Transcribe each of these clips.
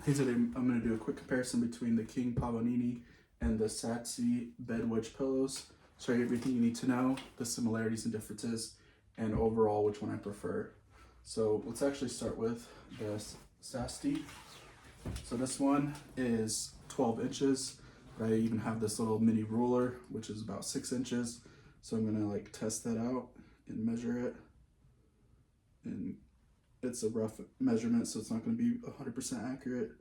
Hey, today I'm going to do a quick comparison between the KingPavonini and the Sasttie bed wedge pillows. Show you everything you need to know, the similarities and differences, and overall which one I prefer. So let's actually start with the Sasttie. So this one is 12 inches, but I even have this little mini ruler, which is about 6 inches. So I'm going to test that out and measure it. And it's a rough measurement, so it's not going to be 100% accurate,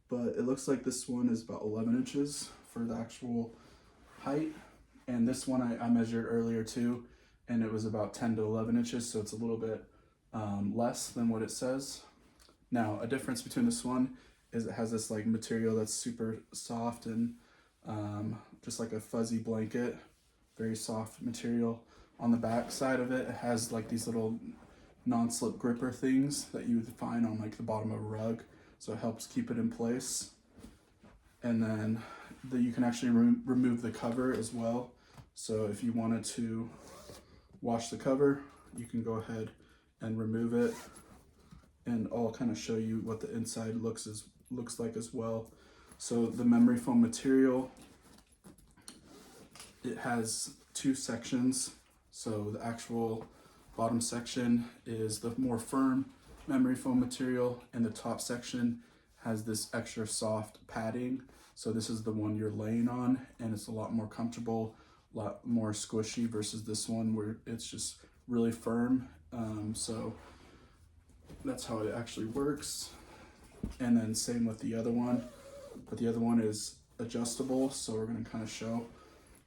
but it looks like this one is about 11 inches for the actual height, and this one I measured earlier too, and it was about 10 to 11 inches, so it's a little bit less than what it says. Now, a difference between this one is it has this material that's super soft and just like a fuzzy blanket, very soft material. On the back side of it, it has these little non-slip gripper things that you would find on the bottom of a rug, so it helps keep it in place. And then you can actually remove the cover as well, so if you wanted to wash the cover, you can go ahead and remove it, and I'll kind of show you what the inside looks like as well. So the memory foam material, it has two sections. So the actual bottom section is the more firm memory foam material, and the top section has this extra soft padding. So this is the one you're laying on, and it's a lot more comfortable, a lot more squishy versus this one where it's just really firm. So that's how it actually works. And then same with the other one, but the other one is adjustable, so we're going to kind of show.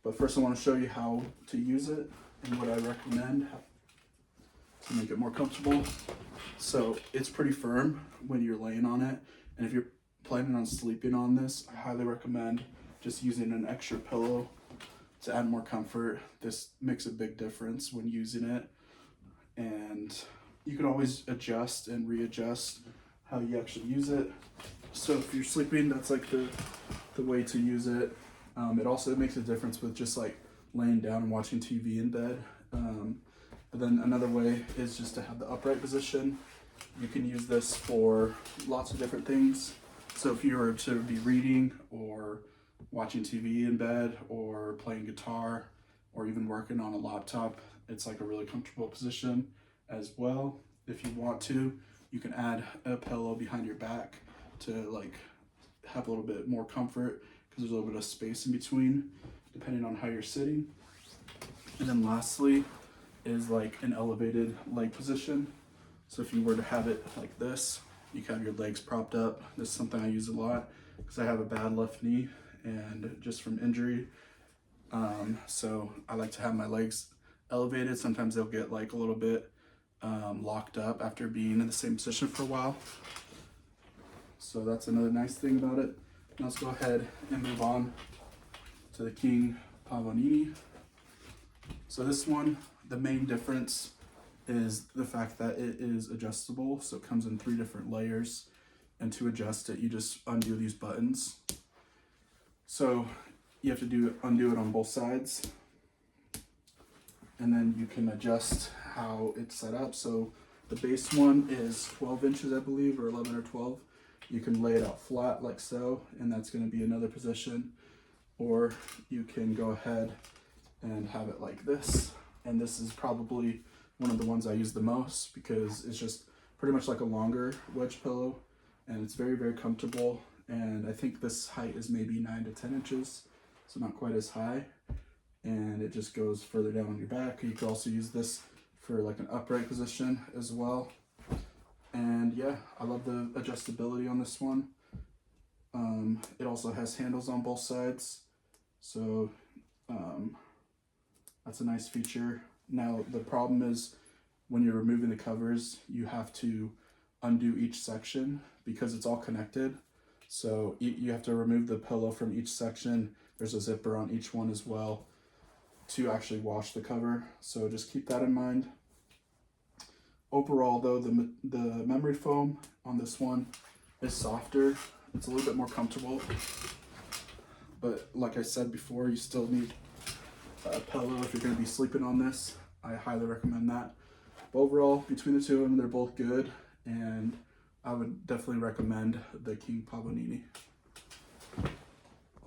But first I want to show you how to use it and what I recommend to make it more comfortable. So it's pretty firm when you're laying on it, and if you're planning on sleeping on this, I highly recommend just using an extra pillow to add more comfort. This makes a big difference when using it, and you can always adjust and readjust how you actually use it. So if you're sleeping, that's the way to use it. It also makes a difference with just laying down and watching TV in bed. But then another way is just to have the upright position. You can use this for lots of different things. So if you were to be reading or watching TV in bed or playing guitar or even working on a laptop, it's a really comfortable position as well. If you want to, you can add a pillow behind your back to have a little bit more comfort, because there's a little bit of space in between depending on how you're sitting. And then lastly is an elevated leg position. So if you were to have it like this, you can have your legs propped up. This is something I use a lot because I have a bad left knee and just from injury. So I like to have my legs elevated. Sometimes they'll get a little bit locked up after being in the same position for a while. So that's another nice thing about it. Now let's go ahead and move on to the KingPavonini. So this one, the main difference is the fact that it is adjustable. So it comes in 3 different layers, and to adjust it, you just undo these buttons. So you have to undo it on both sides, and then you can adjust how it's set up. So the base one is 12 inches, I believe, or 11 or 12. You can lay it out flat like so, and that's going to be another position, or you can go ahead and have it like this. And this is probably one of the ones I use the most because it's just pretty much like a longer wedge pillow, and it's very, very comfortable. And I think this height is maybe 9 to 10 inches, so not quite as high. And it just goes further down on your back. You could also use this for an upright position as well. And yeah, I love the adjustability on this one. It also has handles on both sides, so that's a nice feature. Now the problem is when you're removing the covers, you have to undo each section because it's all connected. So you have to remove the pillow from each section. There's a zipper on each one as well to actually wash the cover. So just keep that in mind. Overall though, the memory foam on this one is softer. It's a little bit more comfortable. But like I said before, you still need a pillow if you're going to be sleeping on this. I highly recommend that. But overall, between the two of them, they're both good, and I would definitely recommend the KingPavonini.